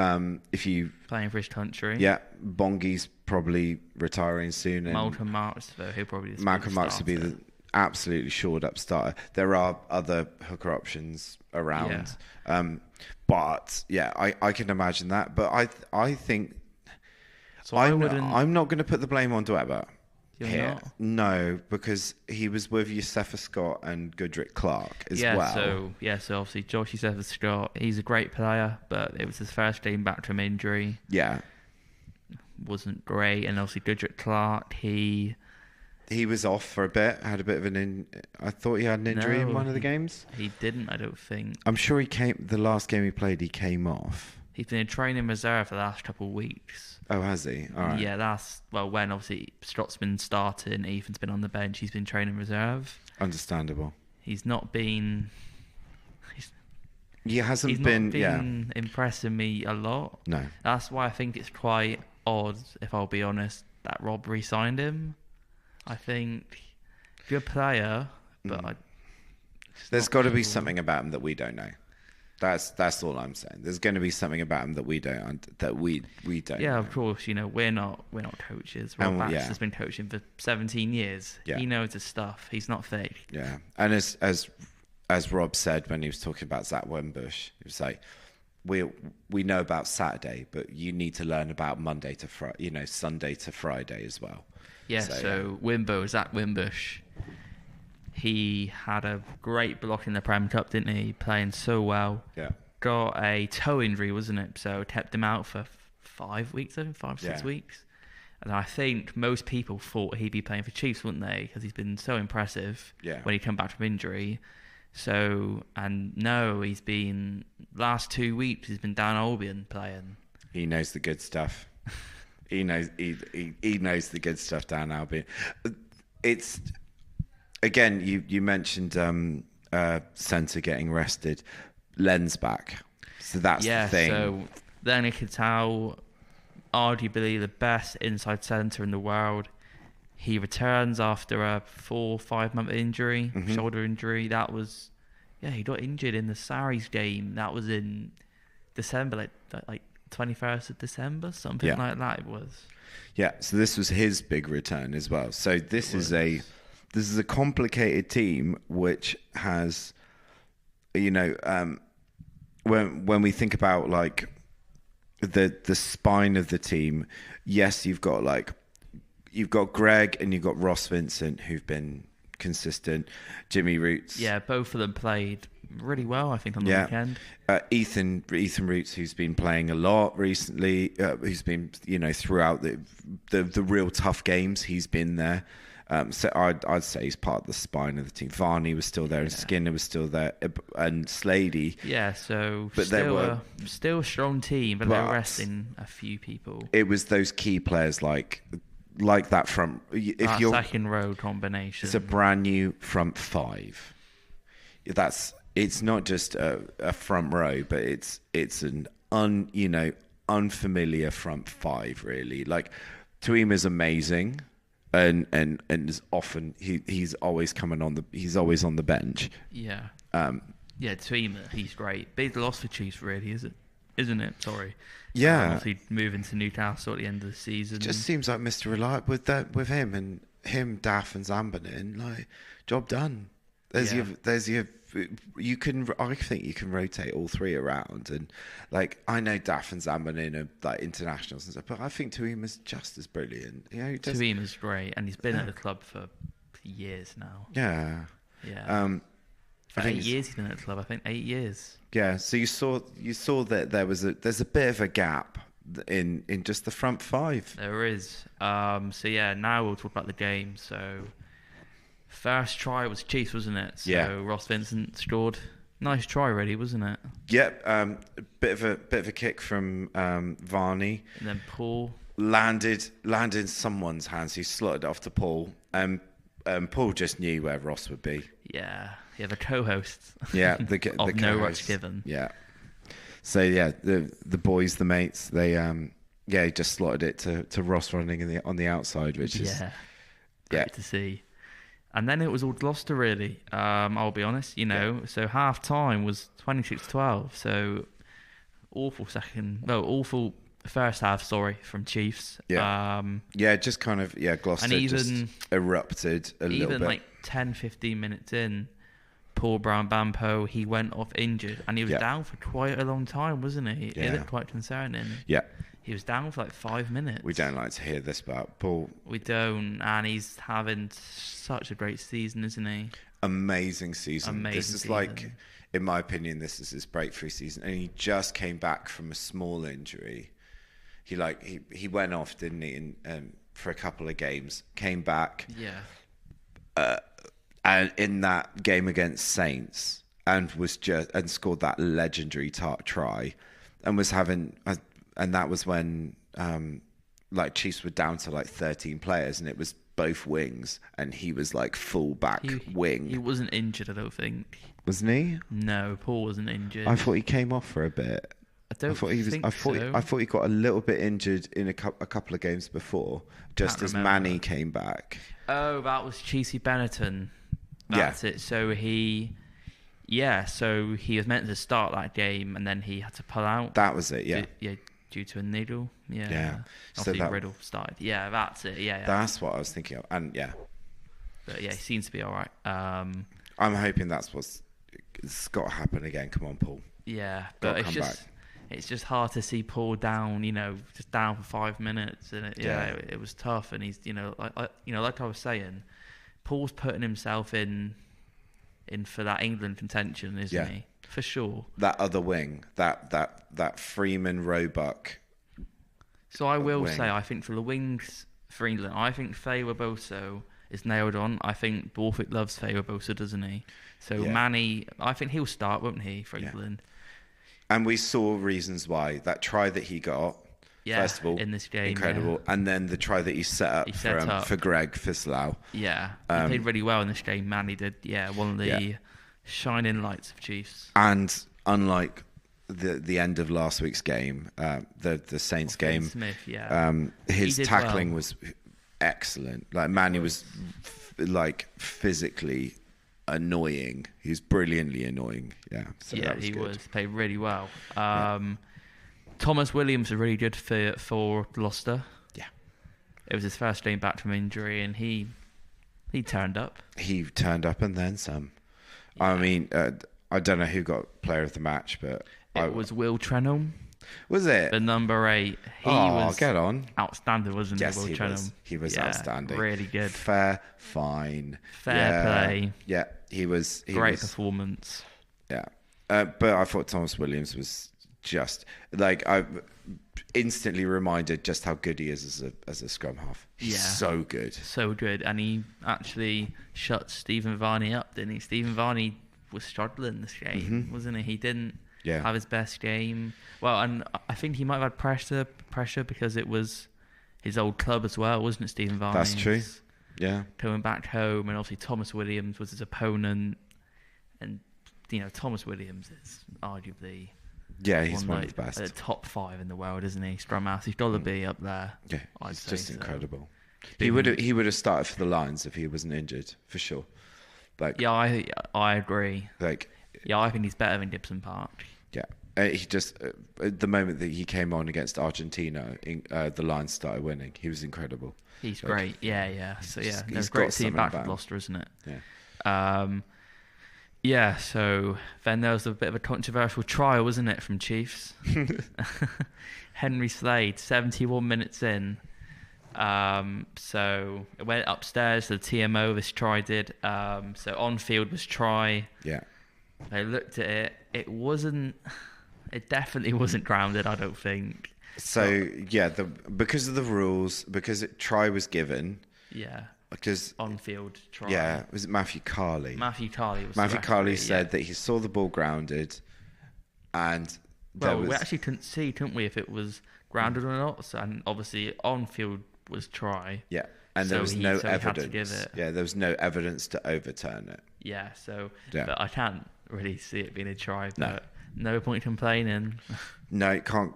if you playing for his country. Yeah, Bongi's probably retiring soon. And Malcolm Marx, though, he'll probably Malcolm Marx will be the absolutely shored up starter. There are other hooker options around, but yeah, I can imagine that. But I think. So I'm not going to put the blame on De Weber. You're not? No, because he was with Josefa Scott and Goodrick Clark as well. So obviously Josh Josefa Scott, he's a great player, but it was his first game back from injury. Yeah. Wasn't great. And obviously Goodrick Clark, he was off for a bit, had a bit of I thought he had an injury in one of the games. He didn't, I don't think. I'm sure the last game he played, he came off. He's been in training reserve for the last couple of weeks. Oh, has he? All right. Yeah, when obviously Scott's been starting, Ethan's been on the bench, he's been training reserve. Understandable. He's not been... He hasn't been impressing me a lot. No. That's why I think it's quite odd, if I'll be honest, that Rob re-signed him. I think good player, but there's got to be something about him that we don't know. That's all I'm saying. There's going to be something about him that we don't Yeah, know. Of course. we're not coaches. Rob Max has been coaching for 17 years. Yeah. He knows his stuff. He's not fake. Yeah, and as Rob said when he was talking about Zach Wimbush, he was like, we know about Saturday, but you need to learn about Monday to Friday, Sunday to Friday as well. Yeah. So Zach Wimbush. He had a great block in the Prem Cup, didn't he? Playing so well. Yeah. Got a toe injury, wasn't it? So kept him out for 5 weeks, 6 weeks. And I think most people thought he'd be playing for Chiefs, wouldn't they? Because he's been so impressive when he come back from injury. So, and no, he's been, last 2 weeks, he's been down Albion playing. He knows the good stuff. he knows the good stuff down Albion. It's... Again, you mentioned centre getting rested. Len's back. So that's the thing. So Lenny Cattell, arguably the best inside centre in the world. He returns after a 4 or 5 month injury, shoulder injury. That was, he got injured in the Saris game. That was in December, like 21st of December, something like that it was. Yeah, so this was his big return as well. So this is a complicated team which has, when we think about like the spine of the team, yes, you've got Greg and you've got Ross Vincent who've been consistent. Jimmy Roots. Yeah, both of them played really well, I think, on the weekend. Ethan Roots, who's been playing a lot recently, who's been throughout the real tough games, he's been there. So I'd say he's part of the spine of the team. Varney was still there, and Skinner was still there, and Slady. Yeah, but still a strong team, but they're resting a few people. It was those key players like that front. If you're second row combination, it's a brand new front five. It's not just a front row, but it's an unfamiliar front five really. Like Tuima's amazing. And is often he's always he's always on the bench. Yeah. Tuima, he's great. Big loss for Chiefs, really, isn't it? Sorry. Yeah. Obviously moving to Newcastle at the end of the season. It just seems like Mr. Reliable with him, Daff and Zambanin, like job done. I think you can rotate all three around, and like I know Daff and Zambanin are like internationals and stuff, but I think Tuima's just as brilliant. Tuima's great, and he's been at the club for years now. Yeah. For 8 years he's been at the club. I think 8 years. Yeah. So you saw that there's a bit of a gap in just the front five. There is. Now we'll talk about the game. So. First try was Chiefs, wasn't it? So Ross Vincent scored. Nice try, really, wasn't it? Yep. A bit of a kick from Varney. And then Paul landed in someone's hands. He slotted it off to Paul, and Paul just knew where Ross would be. Yeah, the co-host. Yeah, the of No co-host. Rucks Given. Yeah. So yeah, the boys, the mates, they he just slotted it to Ross running on the outside, which is great to see. And then it was all Gloucester, really. I'll be honest, So half time was 26-12. So awful first half. Sorry, from Chiefs. Just kind of Gloucester just erupted a little bit. Even like 10-15 minutes in, Paul Brown-Bampo, he went off injured, and he was down for quite a long time, wasn't he? It looked quite concerning. Yeah. He was down for like 5 minutes. We don't like to hear this about Paul. We don't, and he's having such a great season, isn't he? Amazing season. This is like, in my opinion, this is his breakthrough season, and he just came back from a small injury. He went off, didn't he, for a couple of games, came back. Yeah. And in that game against Saints, and scored that legendary try, and was having. And that was when Chiefs were down to like 13 players, and it was both wings, and he was like full back wing. He wasn't injured, I don't think. Wasn't he? No, Paul wasn't injured. I thought he came off for a bit. I thought he got a little bit injured in a couple of games before, just as Manny came back. Oh, that was Cheesy Benetton. That's it. So he was meant to start that game, and then he had to pull out. That was it. Yeah. Due to a needle. Yeah. Obviously, Riddle started. Yeah, that's it. Yeah. That's what I was thinking of. And But he seems to be all right. I'm hoping that's it's got to happen again. Come on, Paul. Yeah, but it's just hard to see Paul down. Just down for 5 minutes, and it was tough. And he's like I was saying, Paul's putting himself in for that England contention, isn't he? For sure. That other wing, that Freeman Roebuck. So I will say, I think for the wings for England, I think Faye Weboso is nailed on. I think Borthwick loves Faye Weboso, doesn't he? So Manny, I think he'll start, won't he, for England? And we saw reasons why. That try that he got, first of all, in this game, incredible. And then the try that he set up for Greg Fislau. Yeah, he played really well in this game. Manny did, one of the shining lights of Chiefs. And unlike the end of last week's game, the Saints game, Smith, his tackling was excellent. Like Manny was physically annoying. He was brilliantly annoying. He was played really well. Thomas Williams was really good for Gloucester. Yeah, it was his first game back from injury, and he turned up. He turned up and then some. Yeah. I mean, I don't know who got player of the match, but it was Will Trenholm. Was it? The number 8. He was get on. Outstanding, wasn't he, Will Trenholm? He was outstanding. Really good. Fair play. Yeah, he was. Great performance. Yeah. But I thought Thomas Williams was just I instantly reminded just how good he is as a scrum half. He's so good, and he actually shut Stephen Varney up, didn't he? Stephen Varney was struggling this game, wasn't he? He didn't have his best game. Well, and I think he might have had pressure because it was his old club as well, wasn't it, Stephen Varney? That's true. Yeah, coming back home, and obviously Thomas Williams was his opponent, and Thomas Williams is arguably. Yeah, he's one of the best. The top 5 in the world, isn't he? Scrumhouse. He's got to be up there. Yeah, it's just incredible. He would have started for the Lions if he wasn't injured, for sure. I agree. I think he's better than Gibson Park. Yeah, he just at the moment that he came on against Argentina, the Lions started winning. He was incredible. He's great. Yeah. So it's great to see him back from Gloucester, isn't it? Yeah. So then there was a bit of a controversial trial, wasn't it, from Chiefs? Henry Slade, 71 minutes in. So it went upstairs to the TMO, this try did. So on field was try. Yeah. They looked at it. It definitely wasn't grounded, I don't think. So, because of the rules, because try was given. Yeah. Because on-field try. Yeah, was it Matthew Carley? Matthew Carley said that he saw the ball grounded, and we actually couldn't see, couldn't we, if it was grounded or not? So, and obviously on-field was try. Yeah, and there was no evidence. Yeah, there was no evidence to overturn it. Yeah, but I can't really see it being a try. But No point complaining. No, it can't.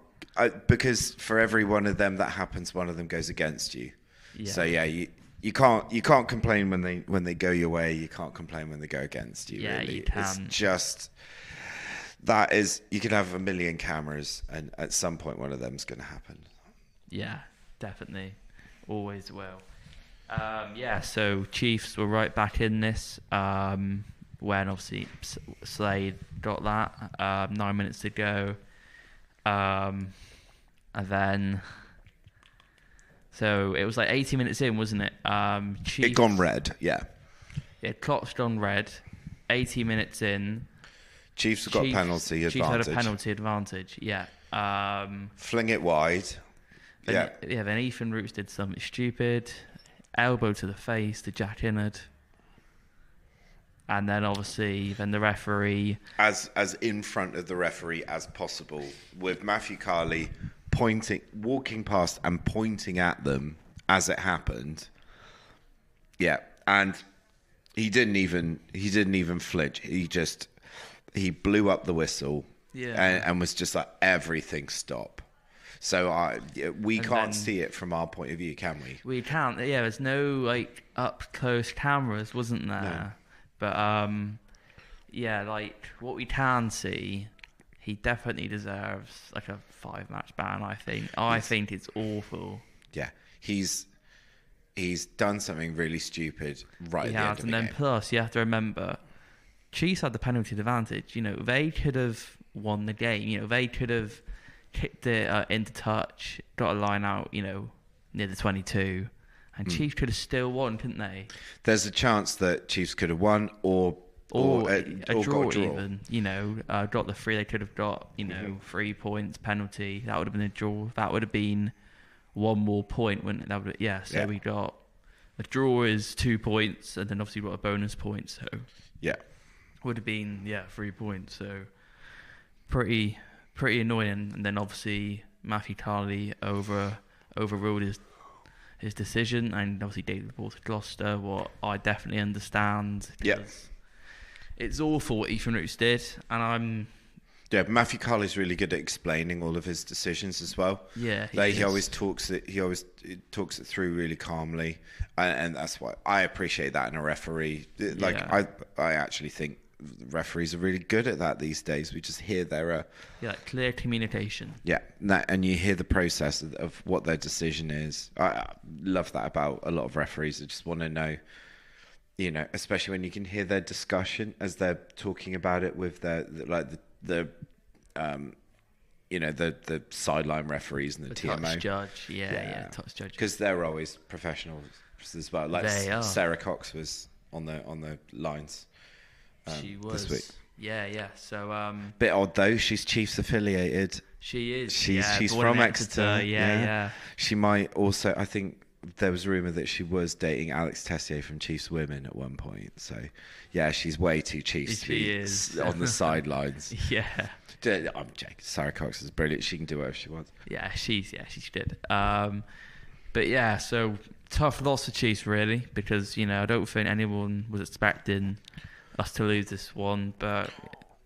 Because for every one of them that happens, one of them goes against you. Yeah. So yeah, you can't complain when they go your way. You can't complain when they go against you. Yeah, really. You can. It's just that is, you could have a million cameras, and at some point one of them's going to happen. Yeah, definitely, always will. So Chiefs were right back in this when obviously Slade got that 9 minutes to go. And then, so it was like 80 minutes in, wasn't it? Chiefs, it gone red, yeah. It clock's gone red. 80 minutes in. Chiefs have got penalty advantage. Chiefs had a penalty advantage, yeah. Fling it wide. Then Ethan Roots did something stupid. Elbow to the face to Jack Innard. And then obviously, the referee... As in front of the referee as possible, with Matthew Carley walking past and pointing at them as it happened. Yeah, and he didn't even flinch. He blew up the whistle, and was just like, everything stop. So we can't see it from our point of view, can we? We can't. Yeah, there's no like up close cameras, wasn't there? No. But what we can see, he definitely deserves like a 5-match ban. I think. I think it's awful. Yeah, he's done something really stupid right at the end of the game. And then plus you have to remember, Chiefs had the penalty advantage. You know, they could have won the game. You know, they could have kicked it into touch, got a line out, you know, near the 22, and Chiefs could have still won, couldn't they? There's a chance that Chiefs could have won or a draw even. You know, got the 3. They could have got, you know, 3 points penalty. That would have been a draw. That would have been 1 more point, wouldn't it? So we got a draw is 2 points, and then obviously we got a bonus point. So would have been 3 points. So pretty annoying. And then obviously Matthew Carley overruled his decision, and obviously David the ball to Gloucester, what I definitely understand. It's awful what Ethan Roots did, and Matthew Carley's really good at explaining all of his decisions as well. Yeah, he always talks it through really calmly, and that's why I appreciate that in a referee. I actually think referees are really good at that these days. We just hear their clear communication. And you hear the process of what their decision is. I love that about a lot of referees. I just want to know, you know, especially when you can hear their discussion as they're talking about it with the sideline referees and the TMO touch judge. Touch judge, because they're always professionals as well. Like Sarah Cox was on the lines. She was. This week. Yeah. So bit odd though. She's Chiefs affiliated. She is. She's from Exeter. Yeah. She might also. I think there was a rumor that she was dating Alex Tessier from Chiefs Women at one point. So yeah, she's way too Chiefs. She is on the sidelines. Yeah. I'm joking. Sarah Cox is brilliant. She can do whatever she wants. Yeah, she did. But yeah, so tough loss for Chiefs really, because you know I don't think anyone was expecting us to lose this one, but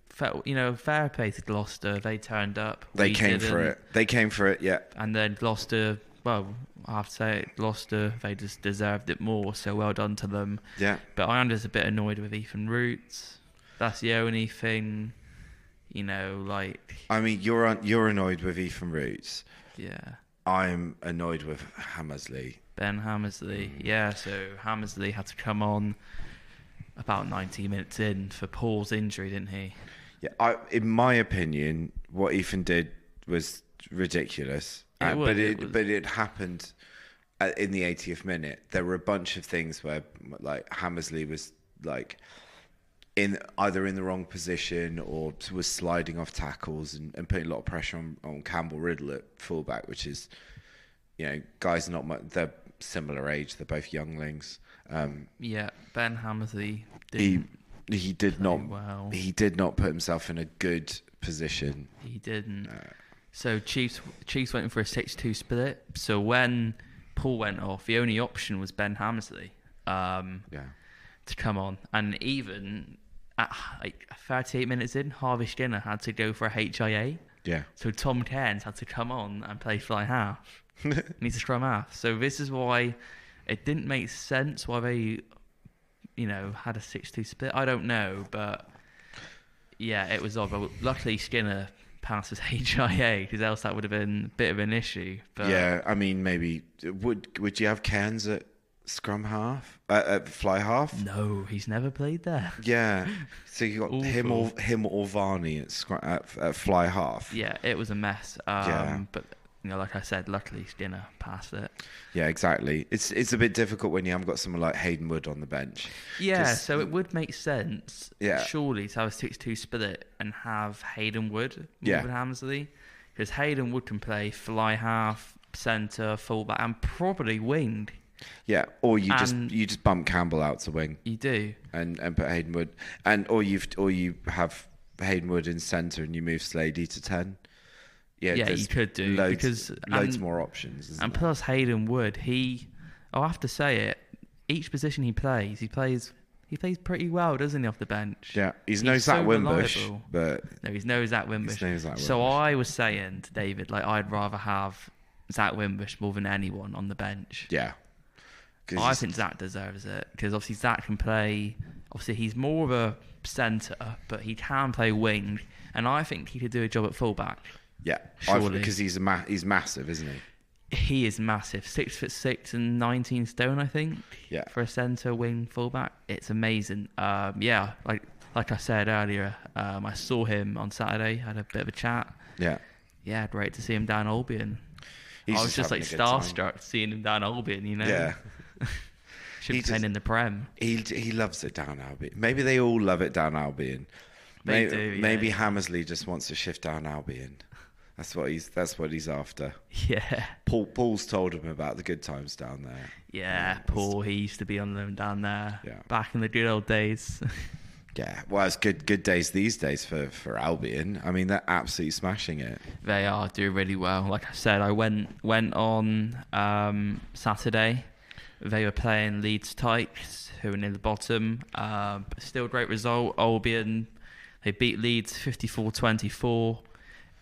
fair play to Gloucester. They turned up. They came for it. Yeah. And then Gloucester, well, I have to say, Gloucester, they just deserved it more. So well done to them. Yeah. But I am just a bit annoyed with Ethan Roots. That's the only thing, you know, like. I mean, you're annoyed with Ethan Roots. Yeah. I'm annoyed with Hammersley. Ben Hammersley. Yeah. So Hammersley had to come on about 90 minutes in for Paul's injury, didn't he? Yeah, in my opinion, what Ethan did was ridiculous. But it happened in the 80th minute. There were a bunch of things where, like, Hammersley was like either in the wrong position or was sliding off tackles and putting a lot of pressure on Campbell Riddle at fullback, which is, you know, guys are not much. They're similar age. They're both younglings. Ben Hammersley he did not well. He did not put himself in a good position. He didn't. So Chiefs went in for a 6-2 split. So when Paul went off, the only option was Ben Hammersley to come on, and even at like 38 minutes in, Harvey Skinner had to go for a HIA. Yeah. So Tom Cairns had to come on and play fly half. Needs to scrum half. So this is why it didn't make sense why they, had a 6-2 split. I don't know, but yeah, it was odd. But luckily Skinner passed his HIA, because else that would have been a bit of an issue. But yeah, I mean, maybe would you have Cairns at scrum half, at fly half? No, he's never played there. Yeah, so you got him or Varney at fly half. Yeah, it was a mess. But like I said, luckily Skinner passed it. Yeah, exactly. It's a bit difficult when you haven't got someone like Hayden Wood on the bench. Yeah, so it would make sense, yeah, surely, to have a 6-2 split and have Hayden Wood more than Hammersley, because Hayden Wood can play fly half, centre, fullback, and probably wing. Yeah, or you just bump Campbell out to wing. You do, and put Hayden Wood, or you have Hayden Wood in centre and you move Slady to 10. Yeah, you could do, because loads more options. And plus Hayden Wood, I'll have to say it, each position he plays pretty well, doesn't he, off the bench? Yeah, he's no Zach Wimbush, but no, he's no Zach Wimbush. So I was saying to David, like, I'd rather have Zach Wimbush more than anyone on the bench. Yeah. I think Zach deserves it, because obviously Zach can play. Obviously, he's more of a centre, but he can play wing, and I think he could do a job at fullback. Yeah, surely, because he's massive, isn't he? He is massive, 6'6" and 19 stone, I think. Yeah, for a centre wing fullback, it's amazing. Yeah, like I said earlier, I saw him on Saturday, had a bit of a chat. Yeah, great to see him down Albion. I was just like starstruck seeing him down Albion, Yeah. Should be playing in the Prem. He loves it down Albion. Maybe they all love it down Albion. Maybe Hammersley just wants to shift down Albion. That's what he's after. Yeah. Paul's told him about the good times down there. Yeah, Paul, he used to be on them down there. Yeah. Back in the good old days. Yeah, well, it's good days these days for Albion. I mean, they're absolutely smashing it. They are doing really well. Like I said, I went on Saturday. They were playing Leeds Tykes, who were near the bottom. But still a great result. Albion, they beat Leeds 54-24.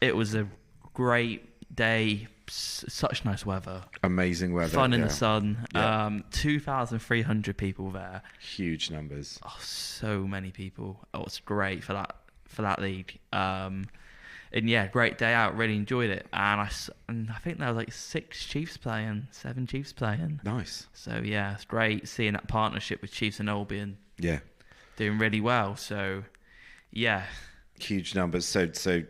It was a great day. Such nice weather. Amazing weather. Fun in the sun. Yeah. 2,300 people there. Huge numbers. Oh, so many people. Oh, it's great for that league. And yeah, great day out. Really enjoyed it. And I think there was like 7 Chiefs playing. Nice. So yeah, it's great seeing that partnership with Chiefs and Albion. Yeah. Doing really well. So yeah. Huge numbers. So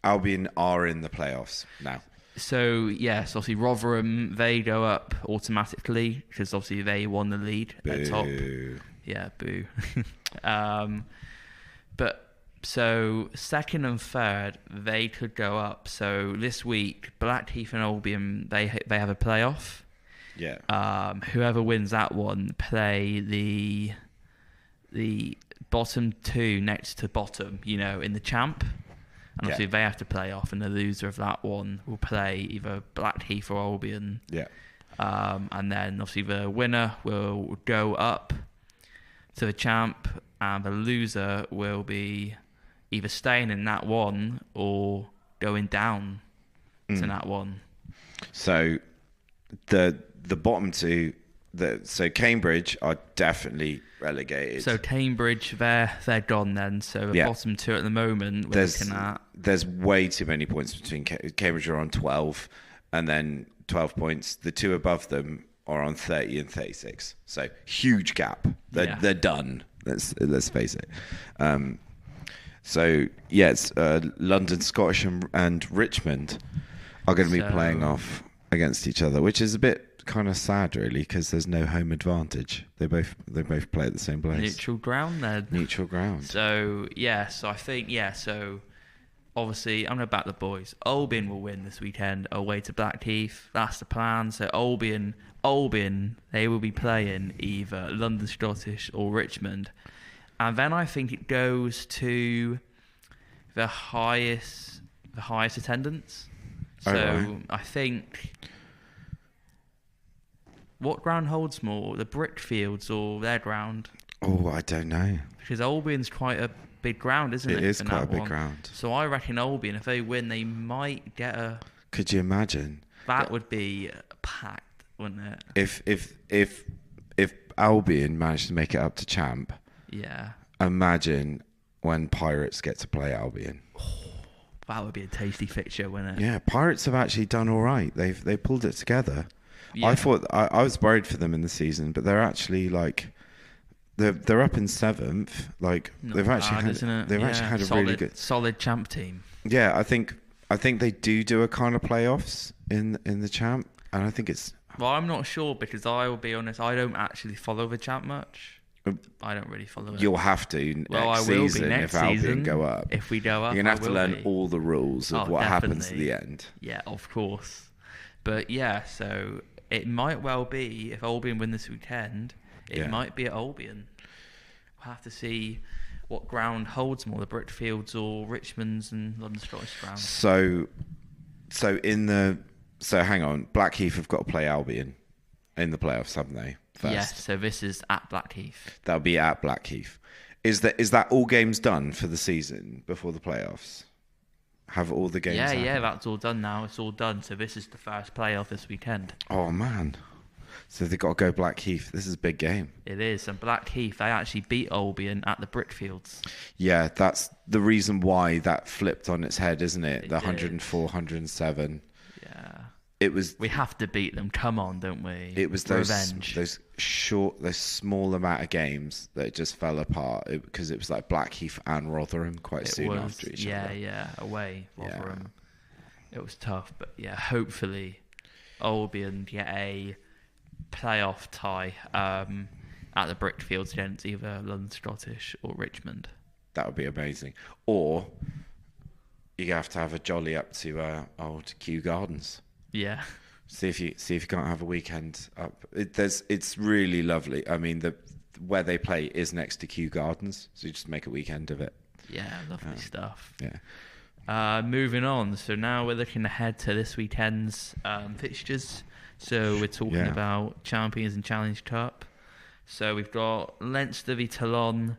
Albion are in the playoffs now. So yes, obviously Rotherham, they go up automatically because obviously they won the lead at top. Yeah, boo. But so second and third, they could go up. So this week, Blackheath and Albion, they have a playoff. Yeah. Whoever wins that one play the bottom two next to bottom, in the champ. And obviously they have to play off, and the loser of that one will play either Blackheath or Albion. Yeah. And then obviously the winner will go up to the champ, and the loser will be either staying in that one or going down to that one. So the bottom two, so Cambridge are definitely relegated. So Cambridge, they're gone then. So the bottom two at the moment we're looking at. There's way too many points between Cambridge are on 12, and then 12 points. The two above them are on 30 and 36. So huge gap. They're done. Let's face it. So yes, London, Scottish, and Richmond are going to be playing off against each other, which is a bit kind of sad, really, because there's no home advantage. They both play at the same place. Neutral ground, then. Neutral ground. So I think So obviously, I'm going to back the boys. Albion will win this weekend away to Blackheath. That's the plan. So Albion, they will be playing either London, Scottish, or Richmond. And then I think it goes to the highest attendance. So right. I think, what ground holds more, the Brickfields or their ground? Oh, I don't know. Because Albion's quite a big ground, isn't it? It is quite a big ground. So I reckon Albion, if they win, they might get a... Could you imagine? That would be packed, wouldn't it? If Albion managed to make it up to champ, yeah. Imagine when Pirates get to play Albion. That would be a tasty fixture, wouldn't it? Yeah, Pirates have actually done all right. They pulled it together. Yeah. I thought I was worried for them in the season, but they're actually like they're up in 7th. Like Not they've bad, actually had they've actually had a really good solid champ team. Yeah, I think they do a kind of playoffs in the champ, and I think it's. Well, I'm not sure because I will be honest, I don't actually follow the champ much. I don't really follow it. You'll have to next season if Albion go up. If we go up, you're going to have to learn all the rules of what happens at the end. Yeah, of course. But yeah, so it might well be, if Albion win this weekend, it might be at Albion. We'll have to see what ground holds more, the Britfields or Richmond's and London Scottish ground. So hang on, Blackheath have got to play Albion in the playoffs, haven't they? First. Yes, so this is at Blackheath. That'll be at Blackheath. Is that all games done for the season before the playoffs? Have all the games happened? Yeah, that's all done now. It's all done. So this is the first playoff this weekend. Oh, man. So they've got to go Blackheath. This is a big game. It is. And Blackheath, they actually beat Albion at the Britfields. Yeah, that's the reason why that flipped on its head, isn't it? The 104, 107. Yeah. It was. We have to beat them. Come on, don't we? It was those small amount of games that just fell apart because it was like Blackheath and Rotherham quite soon after each other. Yeah, away Rotherham. Yeah. It was tough, but yeah, hopefully Albion get a playoff tie at the Brickfields against either London Scottish or Richmond. That would be amazing. Or you have to have a jolly up to old Kew Gardens. Yeah. See if you can't have a weekend up. It's really lovely. I mean, where they play is next to Kew Gardens, so you just make a weekend of it. Yeah, lovely stuff. Yeah. Moving on. So now we're looking ahead to this weekend's fixtures. So we're talking about Champions and Challenge Cup. So we've got Leinster v Toulon.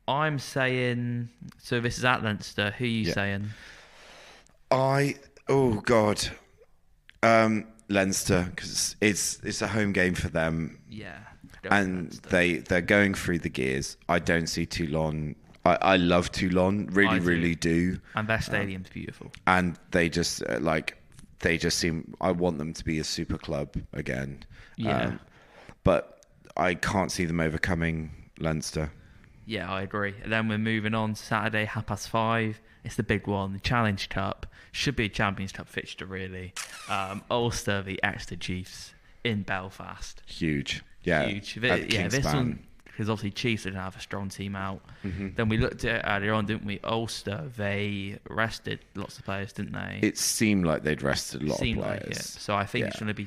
I'm saying. So this is at Leinster. Who are you saying? Oh God. Leinster, because it's a home game for them. Yeah, and they're going through the gears. I don't see Toulon. I love Toulon, really do. And their stadium's beautiful. And they just seem. I want them to be a super club again. Yeah, but I can't see them overcoming Leinster. Yeah, I agree. And then we're moving on to Saturday, 5:30. It's the big one, the Challenge Cup. Should be a Champions Cup fixture, really. Ulster v Exeter Chiefs in Belfast. Huge. Yeah. Huge. This one, because obviously Chiefs didn't have a strong team out. Mm-hmm. Then we looked at it earlier on, didn't we? Ulster, they rested lots of players, didn't they? It seemed like they'd rested a lot of players. Like it. So I think it's going to be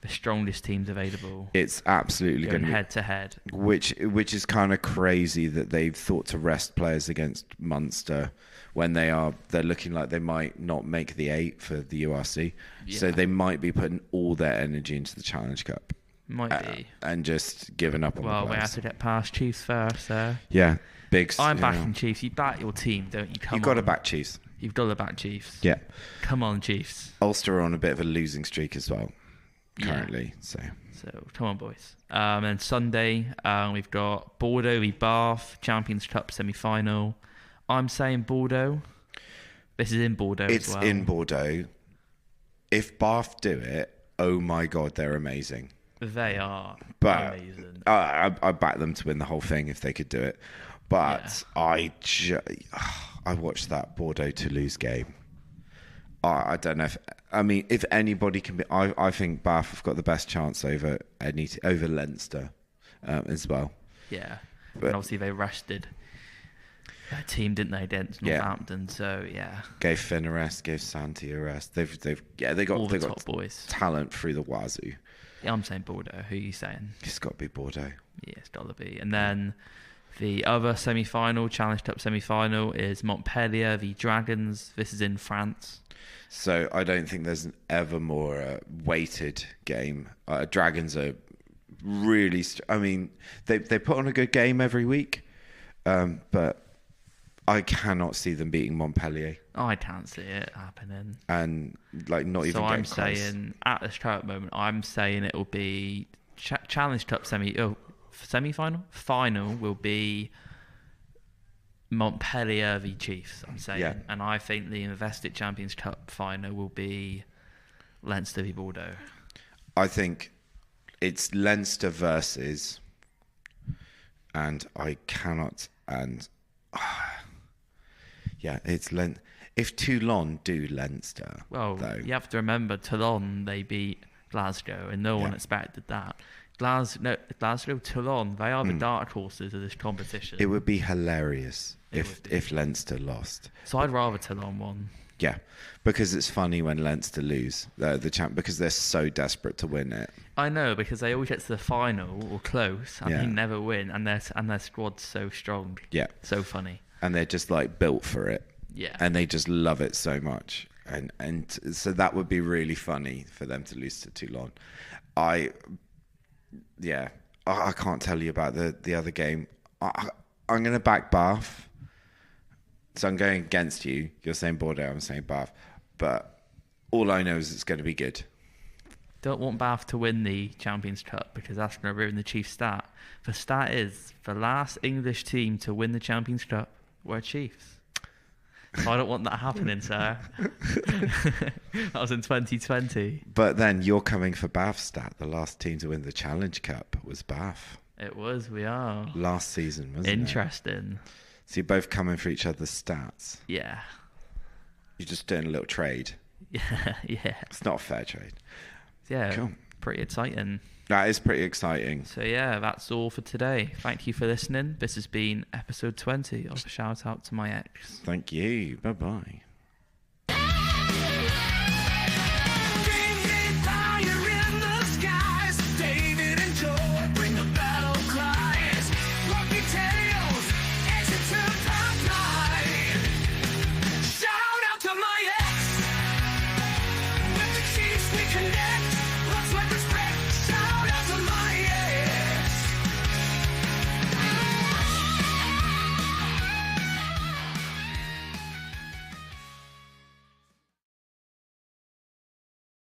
the strongest teams available. It's absolutely going to be head to head, which is kind of crazy that they've thought to rest players against Munster when they're looking like they might not make the 8 for the URC. Yeah. So they might be putting all their energy into the Challenge Cup. Might be. And just giving up on the players. Well, we have to get past Chiefs first, so. Yeah, big. I'm backing Chiefs. You back your team, don't you? You've got to back Chiefs. You've got to back Chiefs. Yeah. Come on, Chiefs. Ulster are on a bit of a losing streak as well. Currently, so come on, boys. And Sunday, we've got Bordeaux v Bath, Champions Cup semi-final. I'm saying Bordeaux. This is in Bordeaux as well. It's in Bordeaux. If Bath do it, oh my God, they're amazing. They are amazing. I back them to win the whole thing if they could do it. But I watched that Bordeaux-Toulouse game. I don't know if anybody can be. I think Bath have got the best chance over Leinster as well. Yeah, but and obviously they rested their team, didn't they, against Northampton? So yeah, gave Finn a rest, gave Santi a rest. They got all the top boys, talent through the wazoo. Yeah, I'm saying Bordeaux. Who are you saying? It's got to be Bordeaux. Yeah, it's got to be. And then the other semi-final, Challenge Cup semi-final, is Montpellier v Dragons. This is in France. So I don't think there's ever more weighted game. Dragons are really. I mean, they put on a good game every week, but I cannot see them beating Montpellier. I can't see it happening. And like not even. So I'm close. saying at this current moment, I'm saying it will be Challenge Cup semi-final. Final will be Montpellier v Chiefs. I'm saying, and I think the Invested Champions Cup final will be Leinster v Bordeaux. I think it's Leinster versus, and I cannot, and it's Leinster. If Toulon do Leinster, well, though, you have to remember Toulon, they beat Glasgow, and no one expected that. Glasgow, Toulon, they are the dark horses of this competition. It would be hilarious if Leinster lost. So I'd rather Toulon won. Yeah, because it's funny when Leinster lose the champ because they're so desperate to win it. I know, because they always get to the final or close and they never win, and their squad's so strong. Yeah, so funny. And they're just like built for it. Yeah, and they just love it so much, and so that would be really funny for them to lose to Toulon. I can't tell you about the other game. I'm going to back Bath. So I'm going against you. You're saying Bordeaux, I'm saying Bath. But all I know is it's going to be good. Don't want Bath to win the Champions Cup because that's going to ruin the Chiefs' stat. The stat is the last English team to win the Champions Cup were Chiefs. So I don't want that happening, sir. That was in 2020. But then you're coming for Bath's stat. The last team to win the Challenge Cup was Bath. It was, we are. Last season, wasn't it? Interesting. So you're both coming for each other's stats? Yeah. You're just doing a little trade? Yeah. It's not a fair trade. Yeah, cool. Pretty exciting. That is pretty exciting. So yeah, that's all for today. Thank you for listening. This has been episode 20 of Shout Out to My Ex. Thank you. Bye-bye.